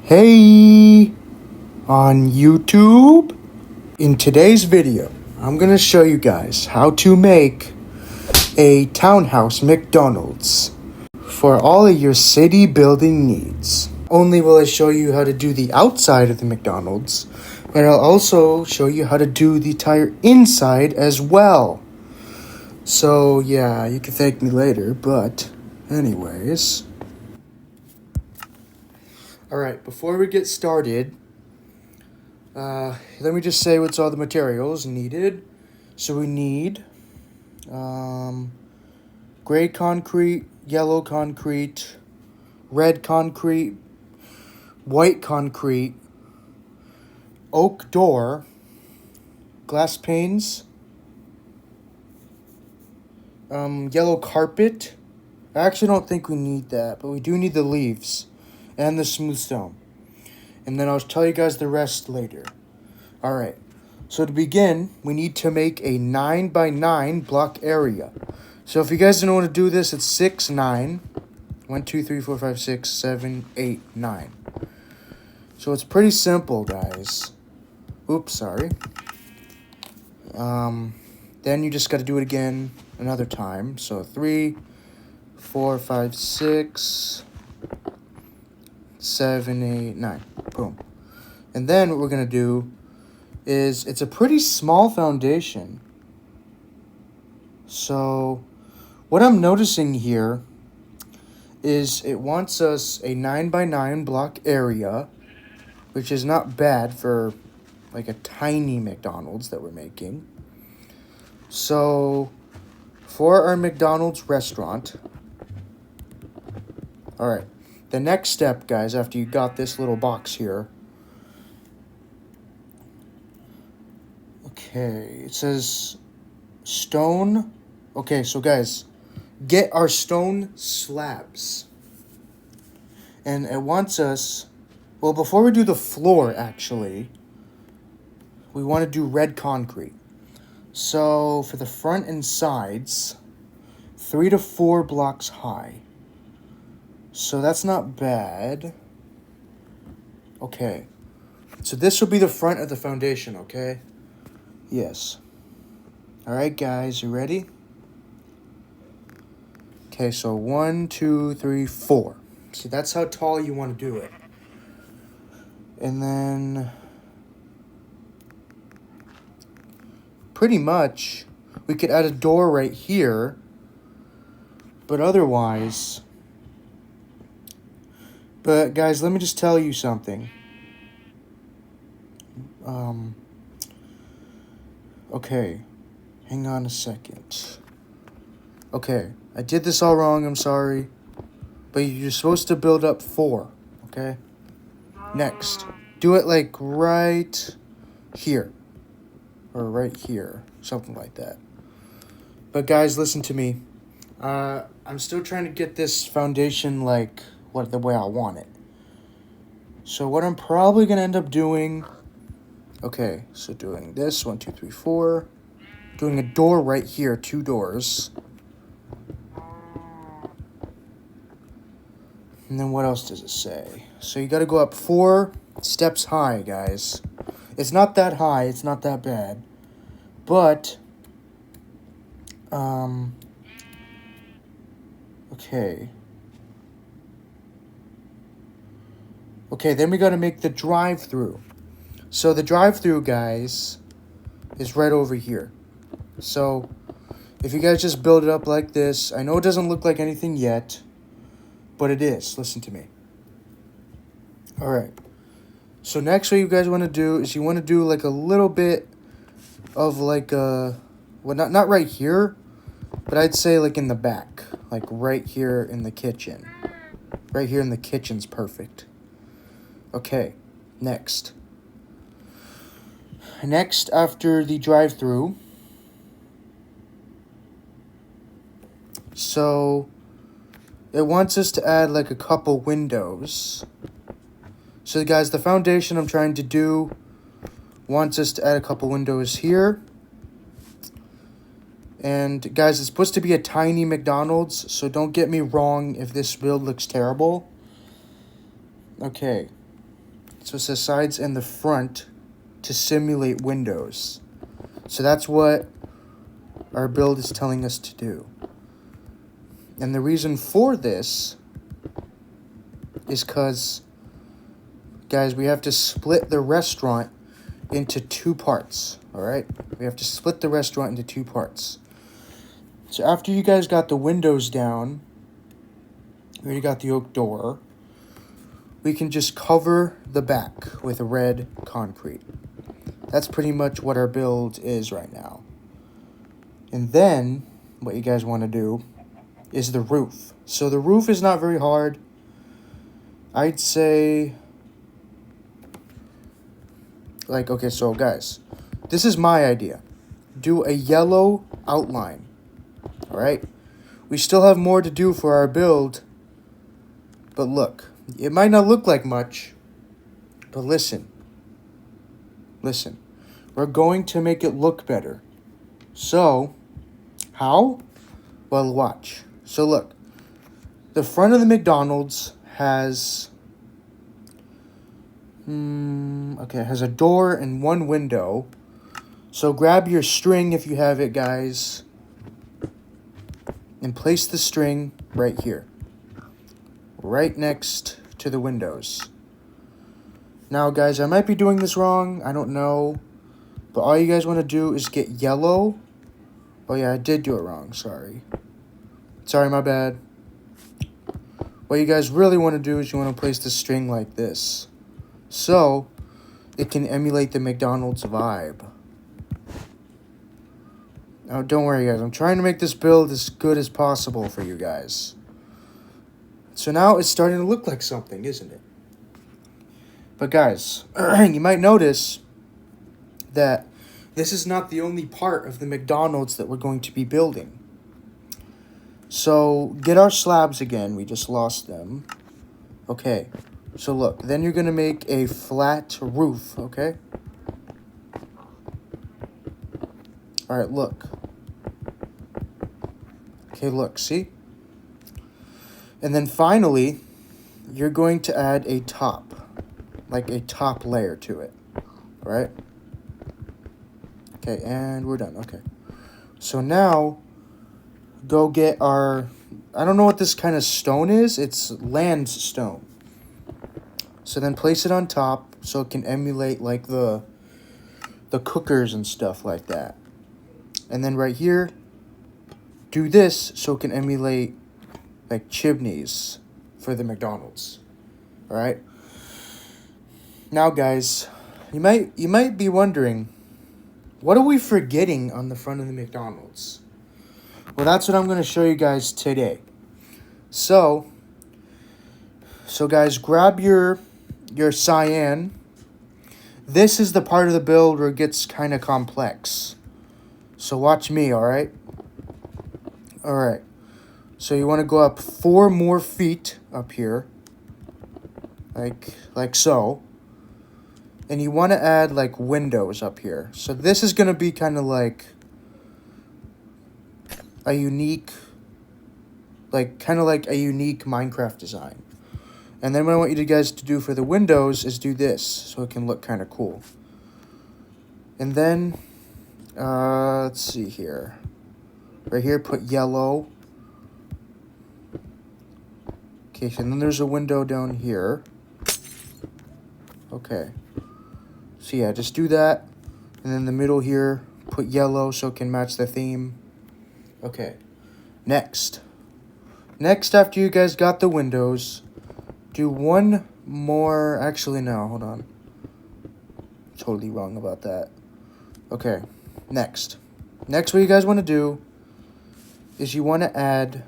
Hey, on YouTube. In today's video, I'm going to show you guys how to make a townhouse McDonald's for all of your city building needs. Only will I show you how to do the outside of the McDonald's, but I'll also show you how to do the entire inside as well. So yeah, you can thank me later, but anyways. Alright, before we get started, let me just say what's all the materials needed. So we need gray concrete, yellow concrete, red concrete, white concrete, oak door, glass panes, yellow carpet. I actually don't think we need that, but we do need the leaves and the smooth stone. And then I'll tell you guys the rest later. Alright, so to begin, we need to make a 9x9 block area. So if you guys don't know how to do this, it's 6, 9. 1, 2, 3, 4, 5, 6, 7, 8, 9. So it's pretty simple, guys. Oops, sorry. Then you just got to do it again another time. So 3, 4, 5, 6, 7, 8, 9. Boom. And then what we're going to do is, it's a pretty small foundation. So what I'm noticing here is it wants us a 9x9 block area, which is not bad for like a tiny McDonald's that we're making. So for our McDonald's restaurant, all right, the next step, guys, after you got this little box here, okay, it says stone. Okay, so guys, get our stone slabs. And it wants us, well, before we do the floor, actually, we want to do red concrete. So for the front and sides, 3 to 4 blocks high. So that's not bad. Okay. So this will be the front of the foundation, okay? Yes. Alright, guys, you ready? Okay, so 1, 2, 3, 4. See, that's how tall you want to do it. And then pretty much we could add a door right here, but otherwise, but guys, let me just tell you something. Okay, hang on a second. Okay, I did this all wrong, I'm sorry. But you're supposed to build up 4, okay? Next, do it like right here. Or right here, something like that. But guys, listen to me. I'm still trying to get this foundation like the way I want it. So what I'm probably going to end up doing, okay, so doing this, 1, 2, 3, 4. Doing a door right here, 2 doors. And then what else does it say? So you got to go up 4 steps high, guys. It's not that high. It's not that bad. But, okay. Okay, then we got to make the drive-through. So the drive-through, guys, is right over here. So if you guys just build it up like this, I know it doesn't look like anything yet, but it is. Listen to me. All right. So next, what you guys want to do is you want to do like a little bit of like a, well, not right here, but I'd say like in the back, like right here in the kitchen. Right here in the kitchen's perfect. Okay, next. Next, after the drive-through, so it wants us to add like a couple windows. So guys, the foundation I'm trying to do wants us to add a couple windows here. And guys, it's supposed to be a tiny McDonald's, so don't get me wrong if this build looks terrible. Okay, so it says sides and the front to simulate windows. So that's what our build is telling us to do. And the reason for this is because, guys, we have to split the restaurant into 2 parts, all right? We have to split the restaurant into 2 parts. So after you guys got the windows down, we already got the oak door, we can just cover the back with red concrete. That's pretty much what our build is right now. And then, what you guys want to do is the roof. So the roof is not very hard. I'd say, like, okay, so guys, this is my idea. Do a yellow outline. Alright, we still have more to do for our build, but look, it might not look like much, but listen, we're going to make it look better. So, how? Well, watch. So look, the front of the McDonald's has, has a door and 1 window. So grab your string if you have it, guys, and place the string right here, right next to the windows. Now, guys, I might be doing this wrong. I don't know. But all you guys want to do is get yellow. Oh, yeah, I did do it wrong. Sorry, my bad. What you guys really want to do is you want to place the string like this, so it can emulate the McDonald's vibe. Oh, don't worry, guys. I'm trying to make this build as good as possible for you guys. So now it's starting to look like something, isn't it? But guys, you might notice that this is not the only part of the McDonald's that we're going to be building. So get our slabs again. We just lost them. Okay. So look, then you're going to make a flat roof, okay? All right, look. Okay, look, see? And then finally, you're going to add a top, like a top layer to it, all right? Okay, and we're done, okay. So now, go get our, I don't know what this kind of stone is. It's land stone. So then place it on top so it can emulate like the cookers and stuff like that. And then right here, do this so it can emulate like chimneys for the McDonald's. All right. Now, guys, you might be wondering, what are we forgetting on the front of the McDonald's? Well, that's what I'm going to show you guys today. So guys, grab your cyan. This is the part of the build where it gets kind of complex. So watch me, all right? All right. So you want to go up 4 more feet up here. Like so. And you want to add like windows up here. So this is going to be kind of like a unique, kind of like a unique Minecraft design. And then what I want you guys to do for the windows is do this so it can look kind of cool. And then, let's see here. Right here, put yellow. Okay, so then there's a window down here. Okay. So yeah, just do that. And then the middle here, put yellow so it can match the theme. Okay. Next, after you guys got the windows, do 1 more. Actually, no, hold on. Totally wrong about that. Okay, next, what you guys want to do is you want to add,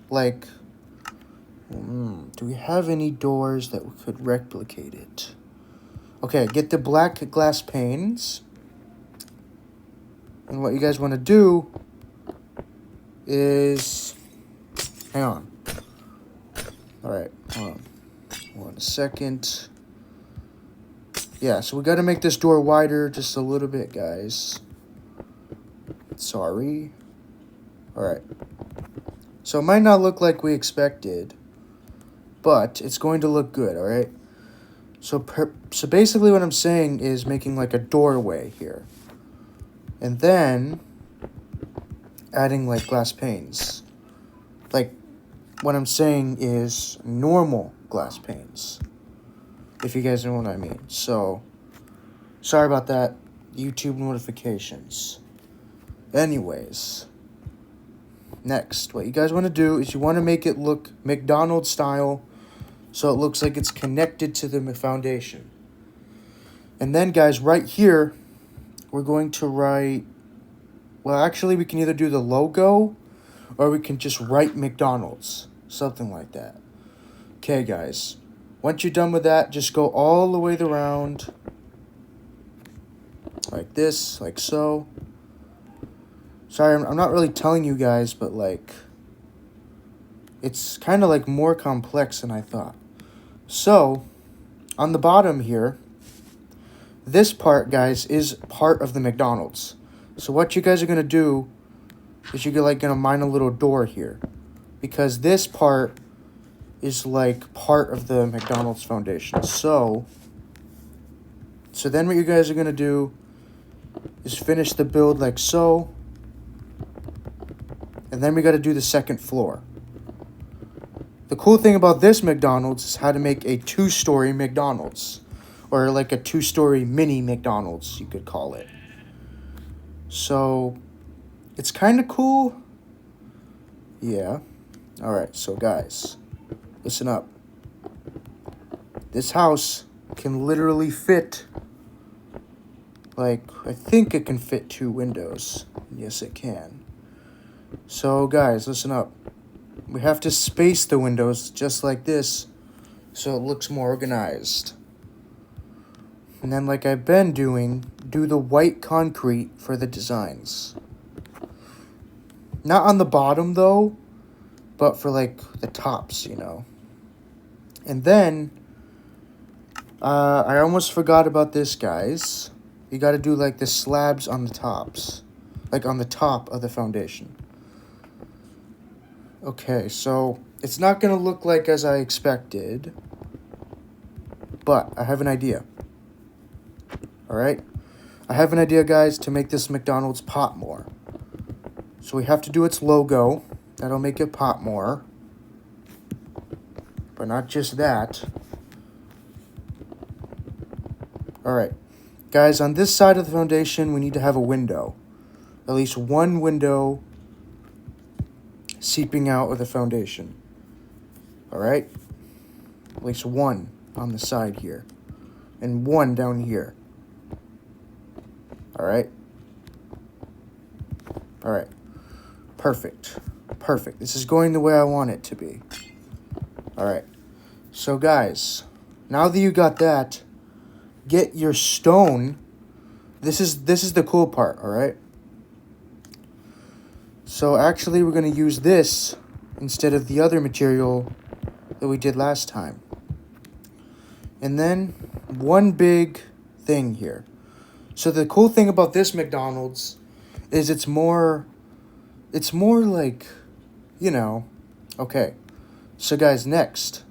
like, do we have any doors that could replicate it? Okay, get the black glass panes. And what you guys want to do is, hang on. Alright, hold on. Hold on a second. Yeah, so we got to make this door wider just a little bit, guys. Sorry. Alright. So it might not look like we expected, but it's going to look good, alright? So basically what I'm saying is making like a doorway here. And then adding like glass panes. Like what I'm saying is normal glass panes. If you guys know what I mean. So sorry about that. YouTube notifications. Anyways. Next, what you guys want to do is you want to make it look McDonald's style. So it looks like it's connected to the foundation. And then, guys, right here, we're going to write... Well, actually, we can either do the logo, or we can just write McDonald's. Something like that. Okay, guys. Once you're done with that, just go all the way around. Like this, like so. Sorry, I'm not really telling you guys, but, like... It's kind of, like, more complex than I thought. So, on the bottom here, this part, guys, is part of the McDonald's. So what you guys are going to do is you're, like, going to mine a little door here. Because this part is, like, part of the McDonald's foundation. So then what you guys are going to do is finish the build like so. And then we got to do the second floor. The cool thing about this McDonald's is how to make a 2-story McDonald's. Or like a 2-story mini McDonald's, you could call it. So, it's kind of cool. Yeah. Alright, so guys, listen up. This house can literally fit, like, I think it can fit 2 windows. Yes, it can. So, guys, listen up. We have to space the windows just like this so it looks more organized. And then, like I've been doing, do the white concrete for the designs. Not on the bottom, though, but for, like, the tops, you know. And then, I almost forgot about this, guys. You gotta do, like, the slabs on the tops. Like, on the top of the foundation. Okay, so it's not going to look like as I expected, but I have an idea. Alright? I have an idea, guys, to make this McDonald's pop more. So we have to do its logo. That'll make it pop more. But not just that. Alright. Guys, on this side of the foundation, we need to have a window. At least one window seeping out of the foundation. Alright? At least one on the side here. And one down here. Alright? Alright. Perfect. Perfect. This is going the way I want it to be. Alright. So guys, now that you got that, get your stone. This is the cool part, alright? So actually we're going to use this instead of the other material that we did last time. And then one big thing here. So the cool thing about this McDonald's is it's more like, you know, okay. So guys, next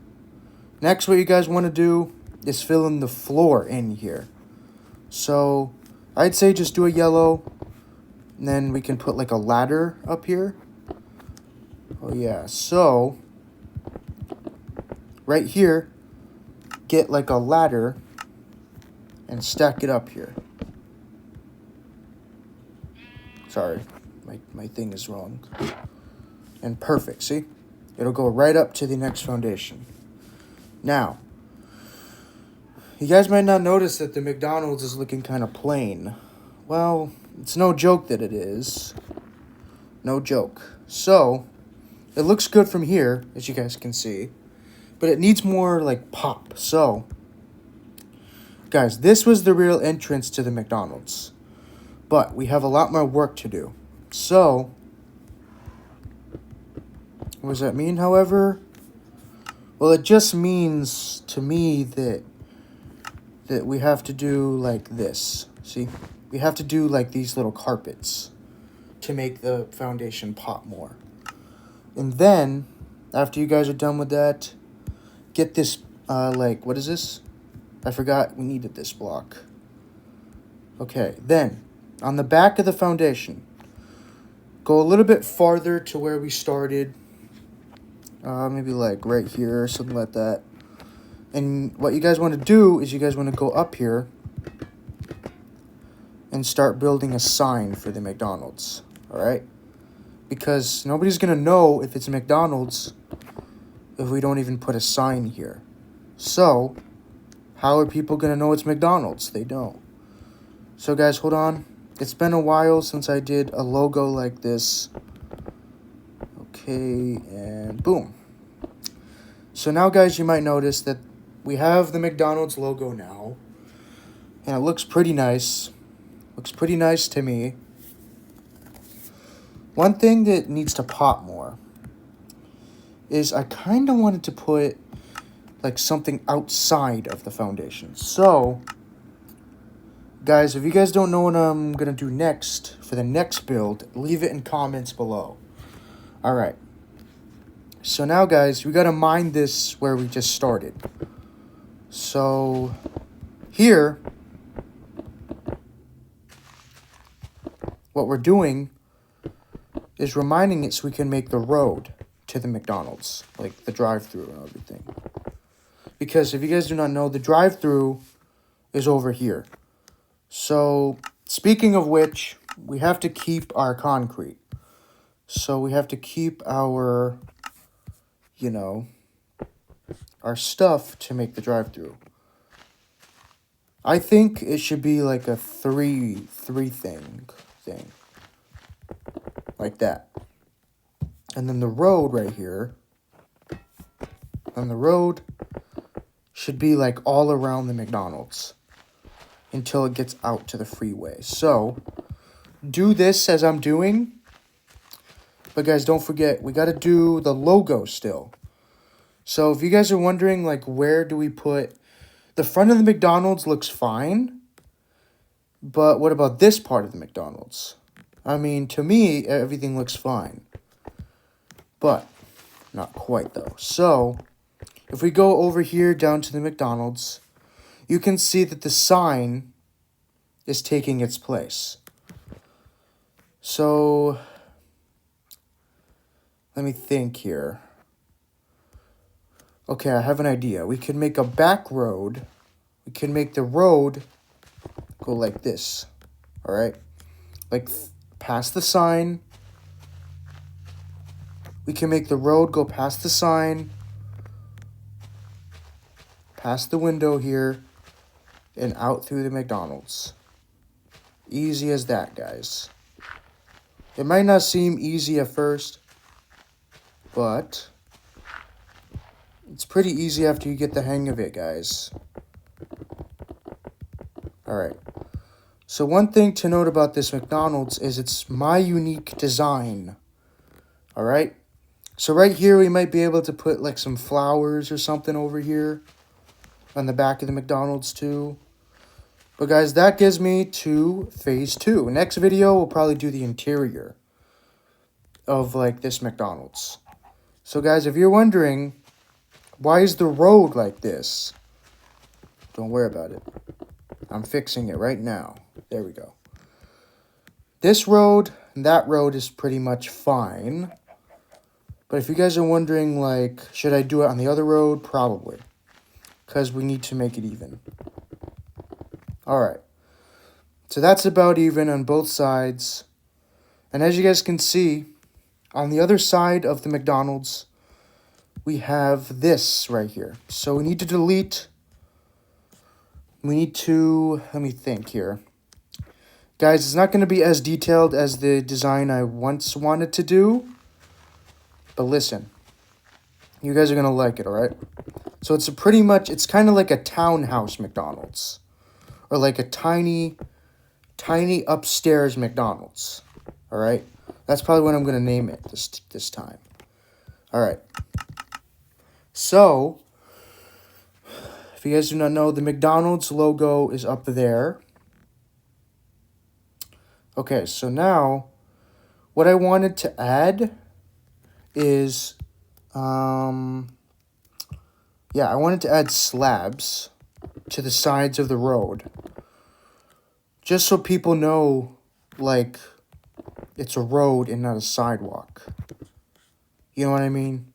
what you guys want to do is fill in the floor in here. So I'd say just do a yellow. And then we can put like a ladder up here. Oh yeah, so right here, get like a ladder and stack it up here. Sorry, my thing is wrong. And perfect, see? It'll go right up to the next foundation. Now, you guys might not notice that the McDonald's is looking kind of plain. Well, it's no joke that it is. No joke. So, it looks good from here, as you guys can see. But it needs more, like, pop. So, guys, this was the real entrance to the McDonald's. But we have a lot more work to do. So, what does that mean, however? Well, it just means to me that we have to do like this. See? We have to do like these little carpets to make the foundation pop more. And then, after you guys are done with that, get this, like, what is this? I forgot we needed this block. Okay, then, on the back of the foundation, go a little bit farther to where we started. Maybe like right here or something like that. And what you guys want to do is you guys want to go up here and start building a sign for the McDonald's. Alright? Because nobody's going to know if it's McDonald's if we don't even put a sign here. So, how are people going to know it's McDonald's? They don't. So guys, hold on. It's been a while since I did a logo like this. Okay, and boom. So now guys, you might notice that we have the McDonald's logo now. And it looks pretty nice. Looks pretty nice to me. One thing that needs to pop more is I kind of wanted to put like something outside of the foundation. So, guys, if you guys don't know what I'm going to do next for the next build, leave it in comments below. Alright. So now, guys, we got to mine this where we just started. So, here, what we're doing is reminding it so we can make the road to the McDonald's, like the drive-thru and everything. Because if you guys do not know, the drive-thru is over here. So, speaking of which, we have to keep our concrete. So we have to keep our, you know, our stuff to make the drive-thru. I think it should be like a three thing. Like that. And then the road right here. And the road should be like all around the McDonald's until it gets out to the freeway. So, do this as I'm doing. But guys, don't forget, we got to do the logo still. So, if you guys are wondering, like, where do we put... The front of the McDonald's looks fine. But what about this part of the McDonald's? I mean, to me, everything looks fine. But, not quite, though. So, if we go over here down to the McDonald's, you can see that the sign is taking its place. So, let me think here. Okay, I have an idea. We could make a back road. We can make the road go like this. Alright? Like, past the sign. We can make the road go past the sign. Past the window here. And out through the McDonald's. Easy as that, guys. It might not seem easy at first, but it's pretty easy after you get the hang of it, guys. Alright. So one thing to note about this McDonald's is it's my unique design. Alright? So right here we might be able to put like some flowers or something over here on the back of the McDonald's too. But guys, that gives me to phase 2. Next video, we'll probably do the interior of like this McDonald's. So guys, if you're wondering, why is the road like this? Don't worry about it. I'm fixing it right now. There we go. This road and that road is pretty much fine. But if you guys are wondering, like, should I do it on the other road? Probably. Because we need to make it even. Alright, so that's about even on both sides. And as you guys can see, on the other side of the McDonald's, we have this right here. So we need to delete, let me think here. Guys, it's not going to be as detailed as the design I once wanted to do. But listen, you guys are going to like it, alright? So it's it's kind of like a townhouse McDonald's. Or like a tiny upstairs McDonald's. Alright? That's probably what I'm going to name it this time. Alright. So, if you guys do not know, the McDonald's logo is up there. Okay, so now, what I wanted to add is, I wanted to add slabs to the sides of the road. Just so people know, like, it's a road and not a sidewalk. You know what I mean?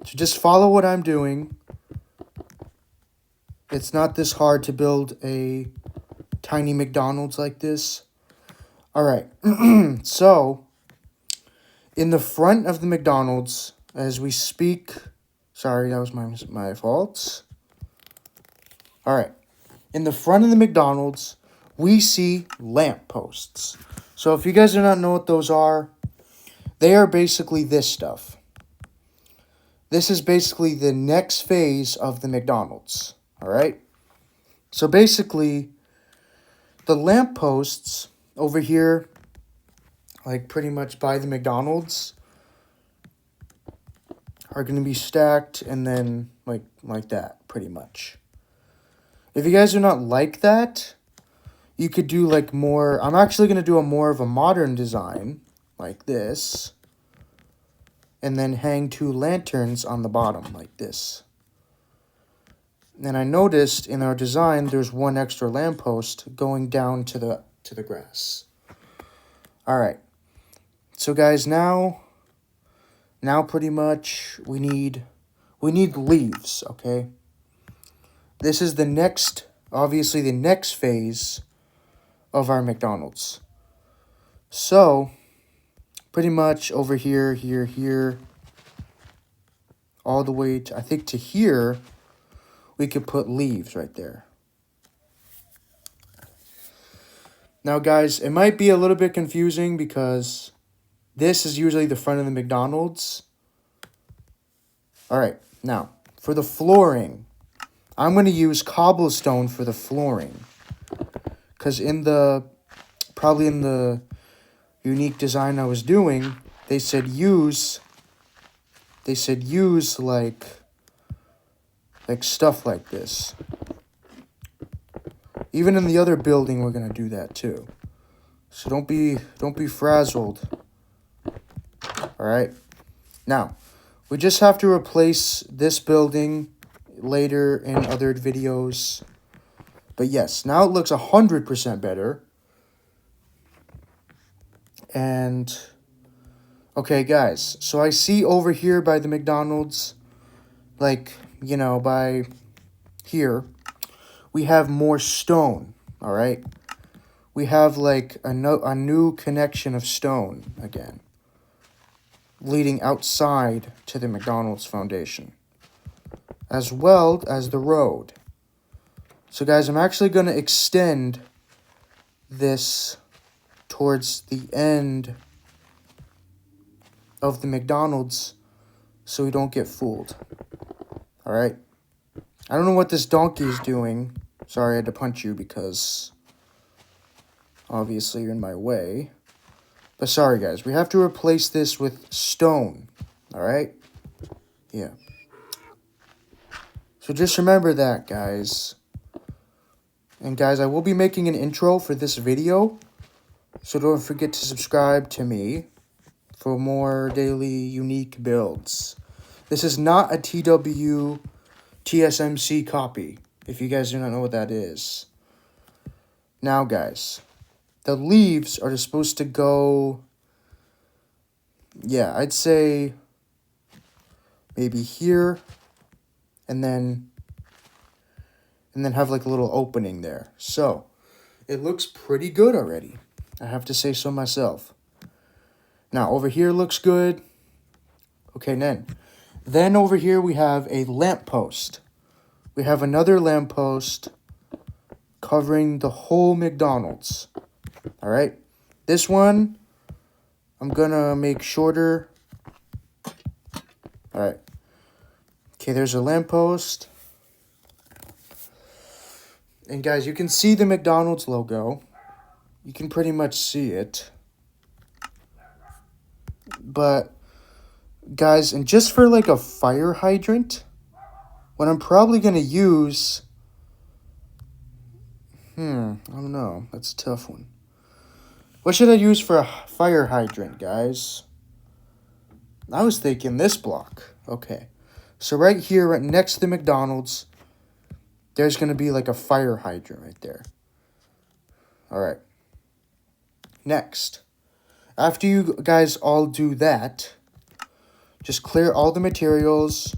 So just follow what I'm doing. It's not this hard to build a tiny McDonald's like this. Alright, so, in the front of the McDonald's, as we speak... Sorry, that was my fault. Alright, in the front of the McDonald's, we see lampposts. So if you guys do not know what those are, they are basically this stuff. This is basically the next phase of the McDonald's. Alright? So basically, the lampposts over here, like pretty much by the McDonald's, are going to be stacked and then like that, pretty much. If you guys do not like that, you could do like more... I'm actually going to do more of a modern design, like this. And then hang 2 lanterns on the bottom, like this. And I noticed in our design, there's 1 extra lamppost going down to the grass. Alright. So guys, now pretty much we need leaves, okay? This is the next, obviously the next phase of our McDonald's. So, pretty much over here, here, all the way to, I think to here, we could put leaves right there. Now guys, it might be a little bit confusing because this is usually the front of the McDonald's. Alright, now, for the flooring, I'm going to use cobblestone for the flooring. Because probably in the unique design I was doing, they said use like stuff like this. Even in the other building, we're going to do that too. So don't be frazzled. Alright. Now, we just have to replace this building later in other videos. But yes, now it looks 100% better. And, okay guys, so I see over here by the McDonald's, like, you know, by here, we have more stone, alright? We have, like, a new connection of stone again, leading outside to the McDonald's foundation, as well as the road. So guys, I'm actually going to extend this towards the end of the McDonald's so we don't get fooled. Alright? I don't know what this donkey is doing. Sorry, I had to punch you because obviously you're in my way. But sorry guys, we have to replace this with stone. Alright? Yeah. So just remember that, guys. And guys, I will be making an intro for this video. So don't forget to subscribe to me for more daily unique builds. This is not a TSMC copy, if you guys do not know what that is. Now guys, the leaves are supposed to go, yeah, I'd say maybe here, and then have like a little opening there. So, it looks pretty good already. I have to say so myself. Now, over here looks good. Okay, then over here we have a lamppost. We have another lamppost covering the whole McDonald's. Alright? This one, I'm gonna make shorter. Alright. Okay, there's a lamppost. And guys, you can see the McDonald's logo. You can pretty much see it. But Guys, and just for like a fire hydrant, what I'm probably going to use... I don't know. That's a tough one. What should I use for a fire hydrant, guys? I was thinking this block. Okay. So right here, right next to the McDonald's, there's going to be like a fire hydrant right there. All right. Next. After you guys all do that, just clear all the materials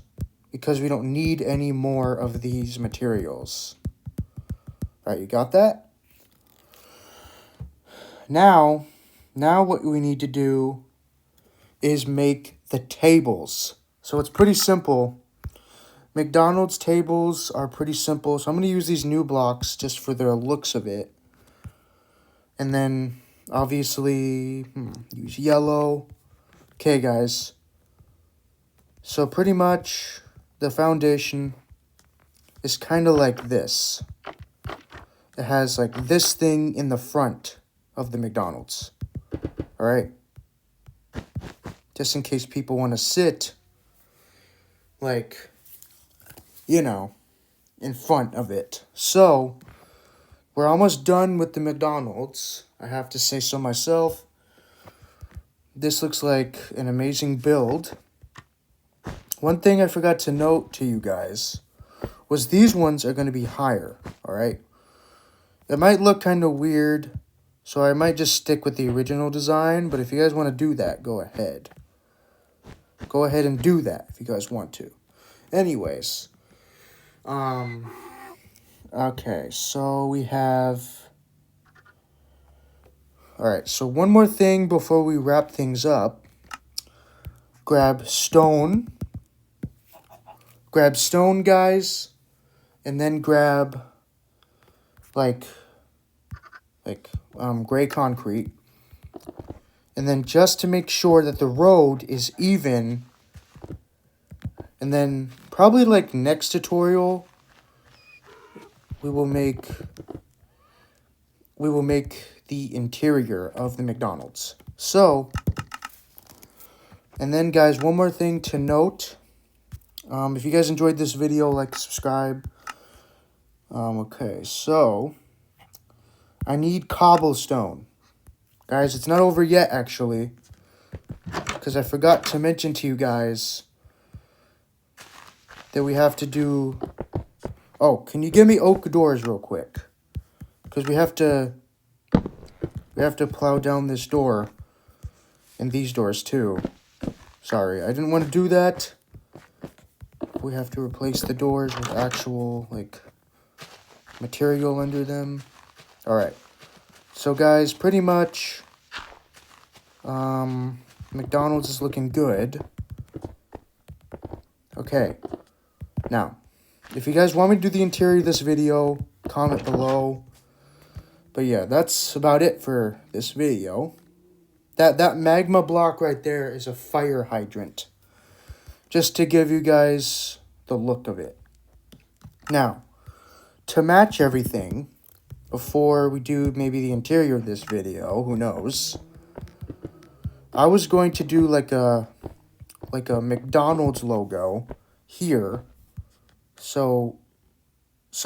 because we don't need any more of these materials. All right, you got that? Now what we need to do is make the tables. So it's pretty simple. McDonald's tables are pretty simple. So I'm going to use these new blocks just for the looks of it. And then, obviously, use yellow. Okay, guys. So pretty much the foundation is kind of like this. It has like this thing in the front of the McDonald's. All right. Just in case people want to sit, like, you know, in front of it. So, we're almost done with the McDonald's. I have to say so myself. This looks like an amazing build. One thing I forgot to note to you guys was these ones are going to be higher, all right? It might look kind of weird, so I might just stick with the original design, but if you guys want to do that, go ahead. Go ahead and do that if you guys want to. Anyways, okay, so we have... Alright, so one more thing before we wrap things up. Grab stone. Grab stone, guys. And then grab, gray concrete. And then just to make sure that the road is even. And then probably like next tutorial, we will make the interior of the McDonald's. So, and then guys, one more thing to note. If you guys enjoyed this video, like, subscribe. Okay, so I need cobblestone. Guys, it's not over yet, actually, because I forgot to mention to you guys that we have to do... Oh, can you give me oak doors real quick? Because we have to plow down this door and these doors too. Sorry, I didn't want to do that. We have to replace the doors with actual, like, material under them. Alright. So, guys, pretty much, McDonald's is looking good. Okay. Now, if you guys want me to do the interior of this video, comment below. But yeah, that's about it for this video. That magma block right there is a fire hydrant. Just to give you guys the look of it. Now, to match everything, before we do maybe the interior of this video, who knows, I was going to do like a McDonald's logo here, so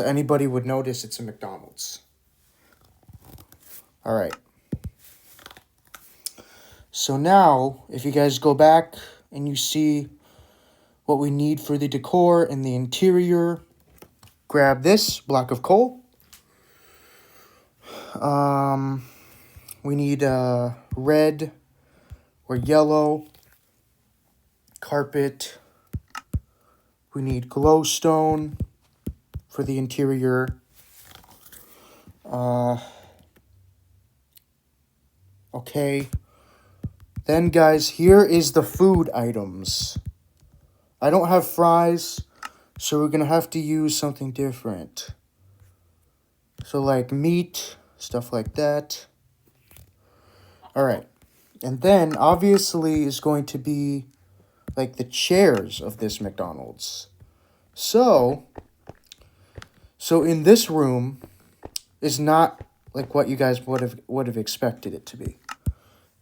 anybody would notice it's a McDonald's. All right. So now, if you guys go back and you see what we need for the decor and the interior, grab this block of coal. We need red or yellow carpet. We need glowstone for the interior. Okay. Then, guys, here is the food items. I don't have fries, so we're going to have to use something different. So, like meat, stuff like that. Alright. And then, obviously, is going to be, like, the chairs of this McDonald's. So in this room is not, like, what you guys would have expected it to be.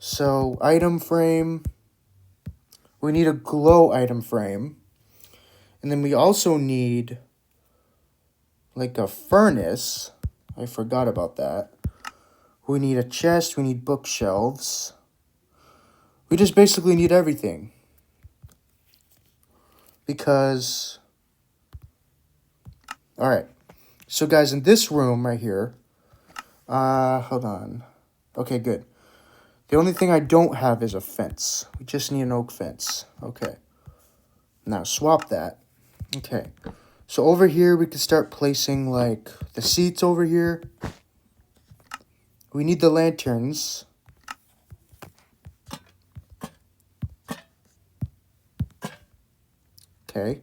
So, item frame, We need a glow item frame. And then we also need like a furnace. I forgot about that. We need a chest. We need bookshelves. We just basically need everything. Because... Alright. So guys, in this room right here... hold on. Okay, good. The only thing I don't have is a fence. We just need an oak fence. Okay. Now, swap that. Okay. So over here, we can start placing, like, the seats over here. We need the lanterns. Okay.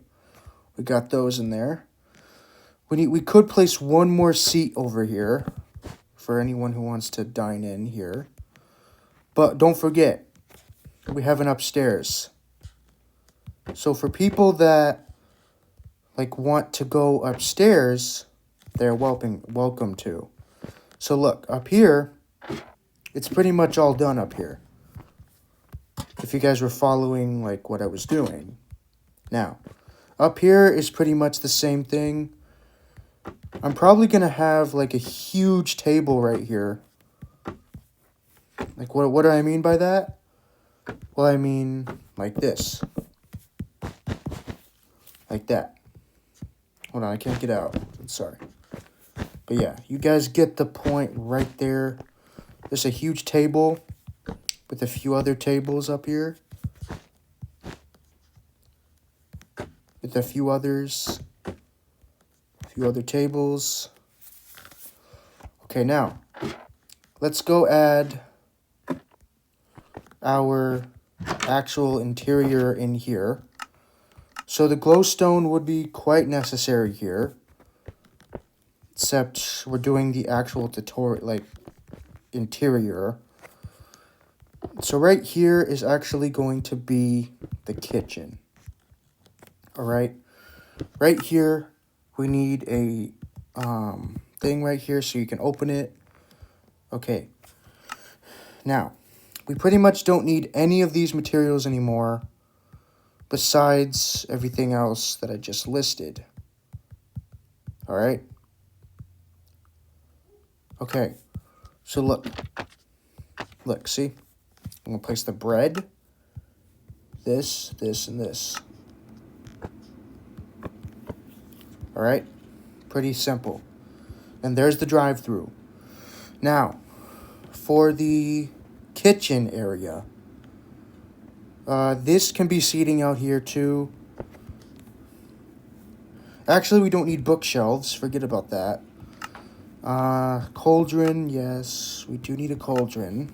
We got those in there. We could place one more seat over here for anyone who wants to dine in here. But don't forget, we have an upstairs. So for people that like want to go upstairs, they're welcome to. So look, up here, it's pretty much all done up here. If you guys were following like what I was doing. Now, up here is pretty much the same thing. I'm probably going to have like a huge table right here. Like what do I mean by that? Well, I mean like this. Like that. Hold on, I can't get out. I'm sorry. But yeah, you guys get the point right there. There's a huge table with a few other tables up here. With a few others. A few other tables. Okay, now, let's go add our actual interior in here. So the glowstone would be quite necessary here. Except we're doing the actual tutorial, like, interior. So right here is actually going to be the kitchen. Alright? Right here, we need a thing right here so you can open it. Okay. Now, we pretty much don't need any of these materials anymore. Besides everything else that I just listed. Alright? Okay. So look. Look, see? I'm going to place the bread. This, this, and this. Alright? Pretty simple. And there's the drive-thru. Now, for the kitchen area... this can be seating out here too. Actually, we don't need bookshelves. Forget about that. Cauldron. Yes, we do need a cauldron.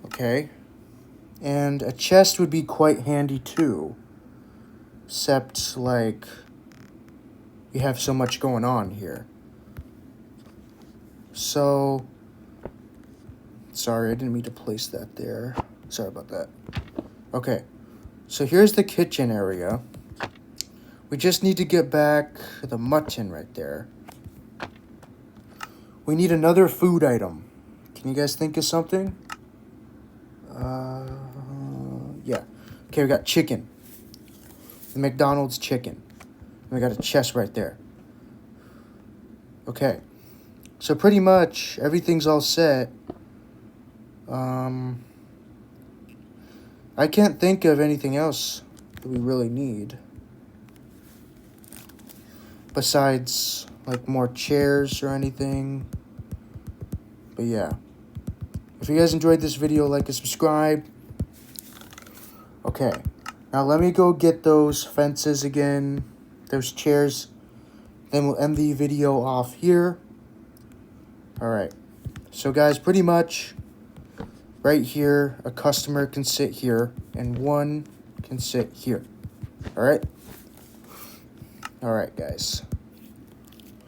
Okay. And a chest would be quite handy too. Except, like, we have so much going on here. So... Sorry, I didn't mean to place that there. Sorry about that. Okay, so here's the kitchen area. We just need to get back the mutton right there. We need another food item. Can you guys think of something? Yeah. Okay, we got chicken. The McDonald's chicken. We got a chest right there. Okay. So pretty much everything's all set. I can't think of anything else that we really need. Besides, like, more chairs or anything. But yeah. If you guys enjoyed this video, like and subscribe. Okay. Now let me go get those fences again. Those chairs. Then we'll end the video off here. Alright. So guys, pretty much... Right here, a customer can sit here, and one can sit here. Alright? Alright, guys.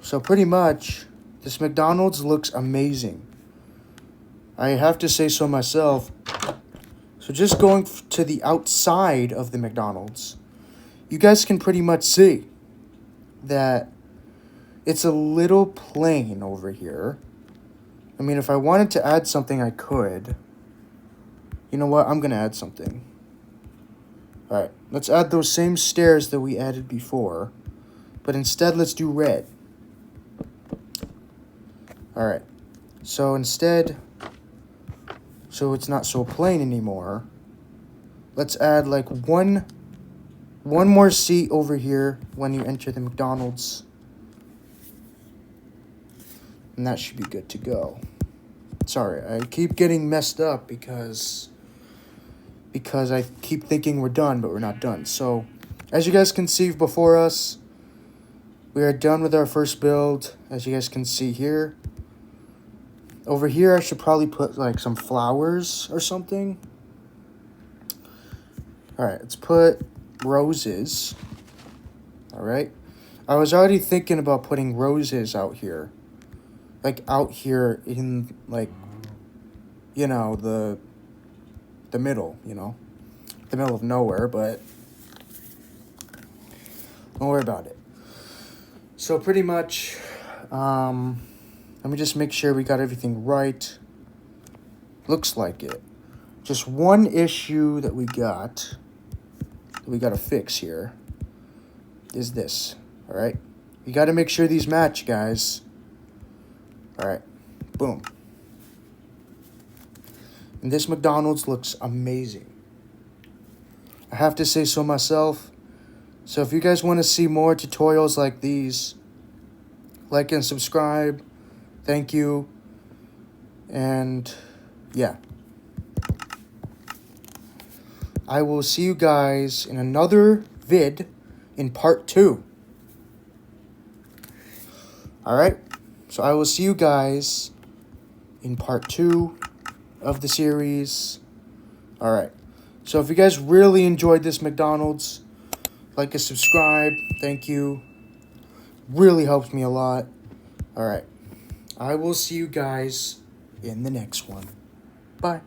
So pretty much, this McDonald's looks amazing. I have to say so myself. So just going to the outside of the McDonald's, you guys can pretty much see that it's a little plain over here. I mean, if I wanted to add something, I could. You know what? I'm going to add something. Alright, let's add those same stairs that we added before. But instead, let's do red. Alright, so instead, so it's not so plain anymore, let's add like one more seat over here when you enter the McDonald's. And that should be good to go. Sorry, I keep getting messed up because I keep thinking we're done, but we're not done. So, as you guys can see before us, we are done with our first build, as you guys can see here. Over here, I should probably put like some flowers or something. Alright, let's put roses. Alright. I was already thinking about putting roses out here. Like out here in like, you know, the middle, you know. The middle of nowhere, but don't worry about it. So pretty much, let me just make sure we got everything right. Looks like it. Just one issue that we got to fix here is this, all right? You got to make sure these match, guys. All right, boom. And this McDonald's looks amazing. I have to say so myself. So if you guys want to see more tutorials like these, like and subscribe. Thank you. And yeah. I will see you guys in another vid in part 2. Alright? So I will see you guys in part 2 of the series. Alright. So if you guys really enjoyed this McDonald's, like and subscribe. Thank you. Really helps me a lot. Alright. I will see you guys in the next one. Bye.